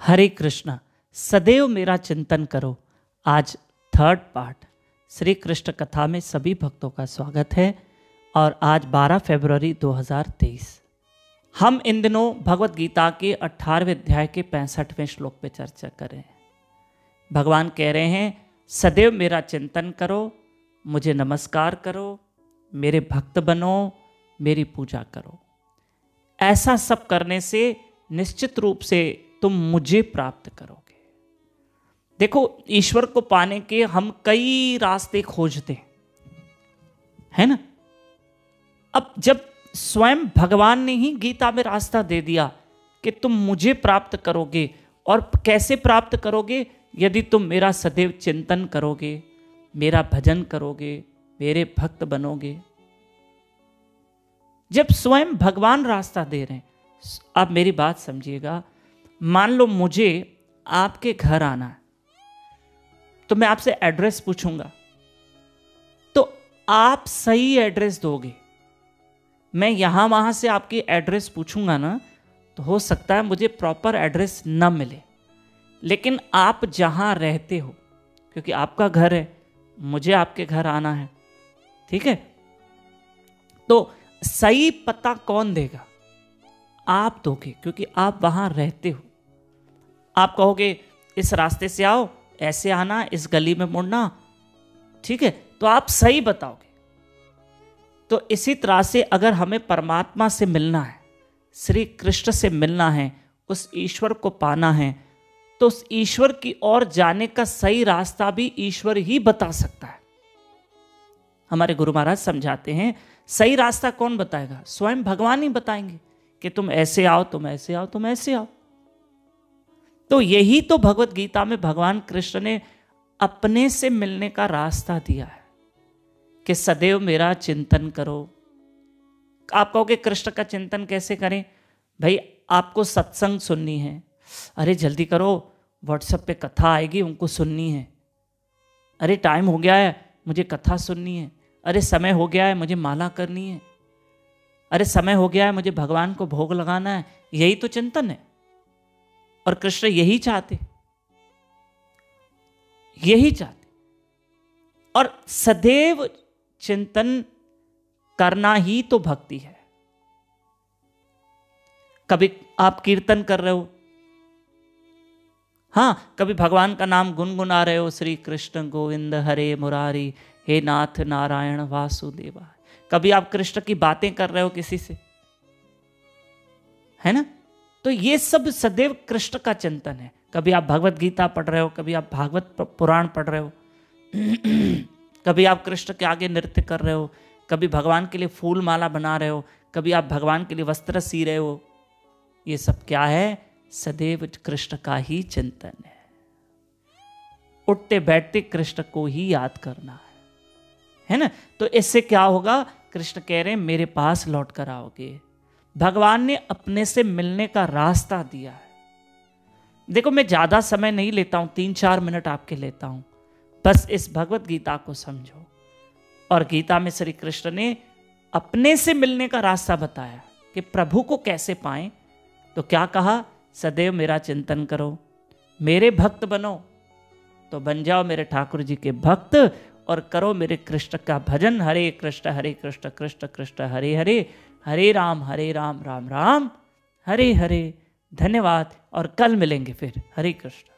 हरे कृष्णा, सदैव मेरा चिंतन करो। आज थर्ड पार्ट श्री कृष्ण कथा में सभी भक्तों का स्वागत है। और आज 12 फरवरी 2023 हम इन दिनों भगवत गीता के 18वें अध्याय के 65वें श्लोक पे चर्चा कर रहे हैं। भगवान कह रहे हैं सदैव मेरा चिंतन करो, मुझे नमस्कार करो, मेरे भक्त बनो, मेरी पूजा करो। ऐसा सब करने से निश्चित रूप से तुम मुझे प्राप्त करोगे। देखो, ईश्वर को पाने के हम कई रास्ते खोजते हैं ना। अब जब स्वयं भगवान ने ही गीता में रास्ता दे दिया कि तुम मुझे प्राप्त करोगे, और कैसे प्राप्त करोगे? यदि तुम मेरा सदैव चिंतन करोगे, मेरा भजन करोगे, मेरे भक्त बनोगे। जब स्वयं भगवान रास्ता दे रहे हैं, आप मेरी बात समझिएगा। मान लो मुझे आपके घर आना है, तो मैं आपसे एड्रेस पूछूंगा, तो आप सही एड्रेस दोगे। मैं यहां वहां से आपकी एड्रेस पूछूंगा ना, तो हो सकता है मुझे प्रॉपर एड्रेस न मिले। लेकिन आप जहां रहते हो, क्योंकि आपका घर है, मुझे आपके घर आना है, ठीक है, तो सही पता कौन देगा? आप दोगे, क्योंकि आप वहां रहते हो। आप कहोगे इस रास्ते से आओ, ऐसे आना, इस गली में मुड़ना, ठीक है, तो आप सही बताओगे। तो इसी तरह से अगर हमें परमात्मा से मिलना है, श्री कृष्ण से मिलना है, उस ईश्वर को पाना है, तो उस ईश्वर की ओर जाने का सही रास्ता भी ईश्वर ही बता सकता है। हमारे गुरु महाराज समझाते हैं सही रास्ता कौन बताएगा? स्वयं भगवान ही बताएंगे कि तुम ऐसे आओ, तुम ऐसे आओ, तुम ऐसे आओ। तो यही तो भगवत गीता में भगवान कृष्ण ने अपने से मिलने का रास्ता दिया है कि सदैव मेरा चिंतन करो। आप कहोगे कृष्ण का चिंतन कैसे करें? भाई, आपको सत्संग सुननी है, अरे जल्दी करो, व्हाट्सएप पे कथा आएगी, उनको सुननी है। अरे टाइम हो गया है, मुझे कथा सुननी है। अरे समय हो गया है, मुझे माला करनी है। अरे समय हो गया है, मुझे भगवान को भोग लगाना है। यही तो चिंतन है, और कृष्ण यही चाहते, यही चाहते। और सदैव चिंतन करना ही तो भक्ति है। कभी आप कीर्तन कर रहे हो, हाँ, कभी भगवान का नाम गुनगुना रहे हो, श्री कृष्ण गोविंद हरे मुरारी, हे नाथ नारायण वासुदेवा। कभी आप कृष्ण की बातें कर रहे हो किसी से, है ना। तो ये सब सदैव कृष्ण का चिंतन है। कभी आप भगवत गीता पढ़ रहे हो, कभी आप भागवत पुराण पढ़ रहे हो, कभी आप कृष्ण के आगे नृत्य कर रहे हो, कभी भगवान के लिए फूल माला बना रहे हो, कभी आप भगवान के लिए वस्त्र सी रहे हो। ये सब क्या है? सदैव कृष्ण का ही चिंतन है। उठते बैठते कृष्ण को ही याद करना है ना। तो इससे क्या होगा? कृष्ण कह रहे हैं मेरे पास लौट कर आओगे। भगवान ने अपने से मिलने का रास्ता दिया है। देखो, मैं ज्यादा समय नहीं लेता हूं, 3-4 मिनट आपके लेता हूं। बस इस भगवत गीता को समझो। और गीता में श्री कृष्ण ने अपने से मिलने का रास्ता बताया कि प्रभु को कैसे पाएं। तो क्या कहा? सदैव मेरा चिंतन करो, मेरे भक्त बनो। तो बन जाओ मेरे ठाकुर जी के भक्त और करो मेरे कृष्ण का भजन। हरे कृष्ण कृष्ण कृष्ण हरे हरे, हरे राम राम राम हरे हरे। धन्यवाद, और कल मिलेंगे फिर। हरे कृष्ण।